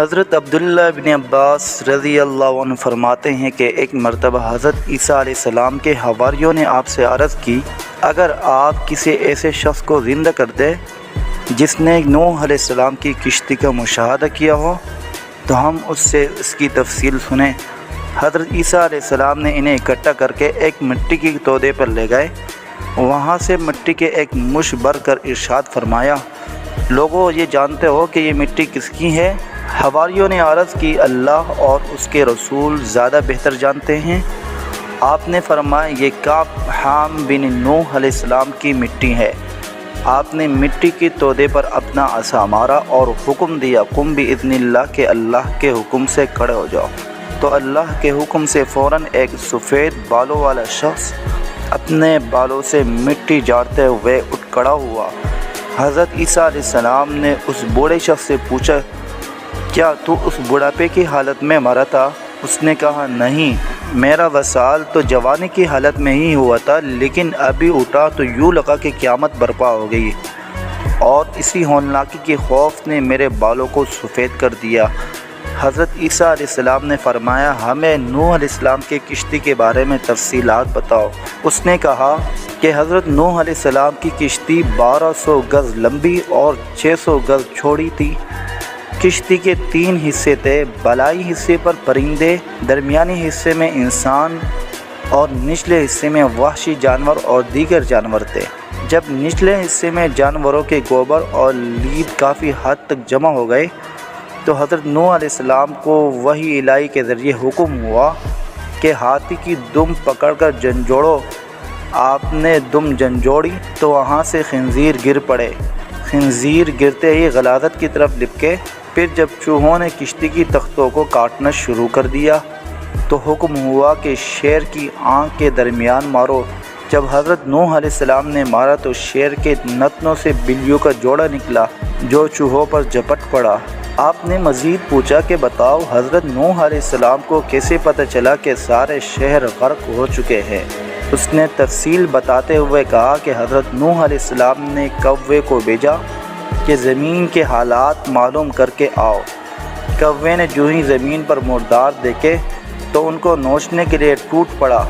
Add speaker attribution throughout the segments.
Speaker 1: حضرت عبداللہ بن عباس رضی اللہ عنہ فرماتے ہیں کہ ایک مرتبہ حضرت عیسیٰ علیہ السلام کے حواریوں نے آپ سے عرض کی، اگر آپ کسی ایسے شخص کو زندہ کر دیں جس نے نوح علیہ السلام کی کشتی کا مشاہدہ کیا ہو تو ہم اس سے اس کی تفصیل سنیں۔ حضرت عیسیٰ علیہ السلام نے انہیں اکٹھا کر کے ایک مٹی کی تودے پر لے گئے، وہاں سے مٹی کے ایک مش بھر کر ارشاد فرمایا، لوگو یہ جانتے ہو کہ یہ مٹی کس کی ہے؟ حواریوں نے عرض کی، اللہ اور اس کے رسول زیادہ بہتر جانتے ہیں۔ آپ نے فرمایا، یہ کعب حام بن نوح علیہ السلام کی مٹی ہے۔ آپ نے مٹی کی تودے پر اپنا عصا مارا اور حکم دیا، قم باذن اللہ، کہ اللہ کے حکم سے کھڑے ہو جاؤ۔ تو اللہ کے حکم سے فوراً ایک سفید بالوں والا شخص اپنے بالوں سے مٹی جھاڑتے ہوئے اٹھ کھڑا ہوا۔ حضرت عیسیٰ علیہ السلام نے اس بوڑھے شخص سے پوچھا، کیا تو اس بڑھاپے کی حالت میں مرا تھا؟ اس نے کہا، نہیں، میرا وصال تو جوانی کی حالت میں ہی ہوا تھا، لیکن ابھی اٹھا تو یوں لگا کہ قیامت برپا ہو گئی، اور اسی ہولناکی کے خوف نے میرے بالوں کو سفید کر دیا۔ حضرت عیسیٰ علیہ السلام نے فرمایا، ہمیں نوح علیہ السلام کی کشتی کے بارے میں تفصیلات بتاؤ۔ اس نے کہا کہ حضرت نوح علیہ السلام کی کشتی 1200 گز لمبی اور 600 گز چوڑی تھی۔ کشتی کے 3 حصے تھے، بالائی حصے پر پرندے، درمیانی حصے میں انسان اور نچلے حصے میں وحشی جانور اور دیگر جانور تھے۔ جب نچلے حصے میں جانوروں کے گوبر اور لید کافی حد تک جمع ہو گئے تو حضرت نوح علیہ السلام کو وحی الہی کے ذریعے حکم ہوا کہ ہاتھی کی دم پکڑ کر جھنجھوڑو۔ آپ نے دم جھنجھوڑی تو وہاں سے خنزیر گر پڑے۔ خنزیر گرتے ہی غلاظت کی طرف لپکے۔ پھر جب چوہوں نے کشتی کی تختوں کو کاٹنا شروع کر دیا تو حکم ہوا کہ شیر کی آنکھ کے درمیان مارو۔ جب حضرت نوح علیہ السلام نے مارا تو شیر کے نتنوں سے بلیوں کا جوڑا نکلا جو چوہوں پر جھپٹ پڑا۔ آپ نے مزید پوچھا کہ بتاؤ، حضرت نوح علیہ السلام کو کیسے پتہ چلا کہ سارے شہر غرق ہو چکے ہیں؟ اس نے تفصیل بتاتے ہوئے کہا کہ حضرت نوح علیہ السلام نے کوے کو بھیجا کہ زمین کے حالات معلوم کر کے آؤ۔ کوے نے جو ہی زمین پر مردار دیکھے تو ان کو نوچنے کے لیے ٹوٹ پڑا،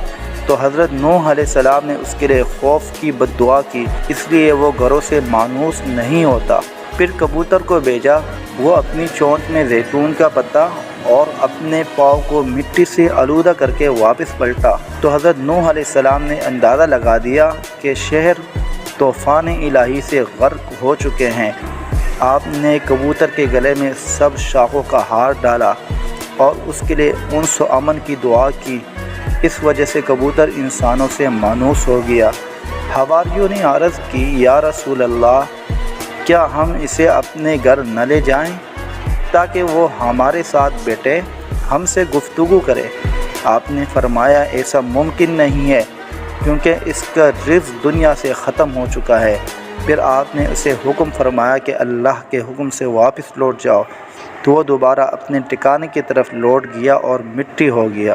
Speaker 1: تو حضرت نوح علیہ السلام نے اس کے لیے خوف کی بد دعا کی، اس لیے وہ گھروں سے مانوس نہیں ہوتا۔ پھر کبوتر کو بھیجا، وہ اپنی چونچ میں زیتون کا پتا اور اپنے پاؤں کو مٹی سے آلودہ کر کے واپس پلٹا، تو حضرت نوح علیہ السلام نے اندازہ لگا دیا کہ شہر طوفان الہی سے غرق ہو چکے ہیں۔ آپ نے کبوتر کے گلے میں سب شاخوں کا ہار ڈالا اور اس کے لیے انس و امن کی دعا کی، اس وجہ سے کبوتر انسانوں سے مانوس ہو گیا۔ حواریوں نے عرض کی، یا رسول اللہ، کیا ہم اسے اپنے گھر نہ لے جائیں تاکہ وہ ہمارے ساتھ بیٹھے، ہم سے گفتگو کرے؟ آپ نے فرمایا، ایسا ممکن نہیں ہے، کیونکہ اس کا رزق دنیا سے ختم ہو چکا ہے۔ پھر آپ نے اسے حکم فرمایا کہ اللہ کے حکم سے واپس لوٹ جاؤ، تو وہ دوبارہ اپنے ٹھکانے کی طرف لوٹ گیا اور مٹی ہو گیا۔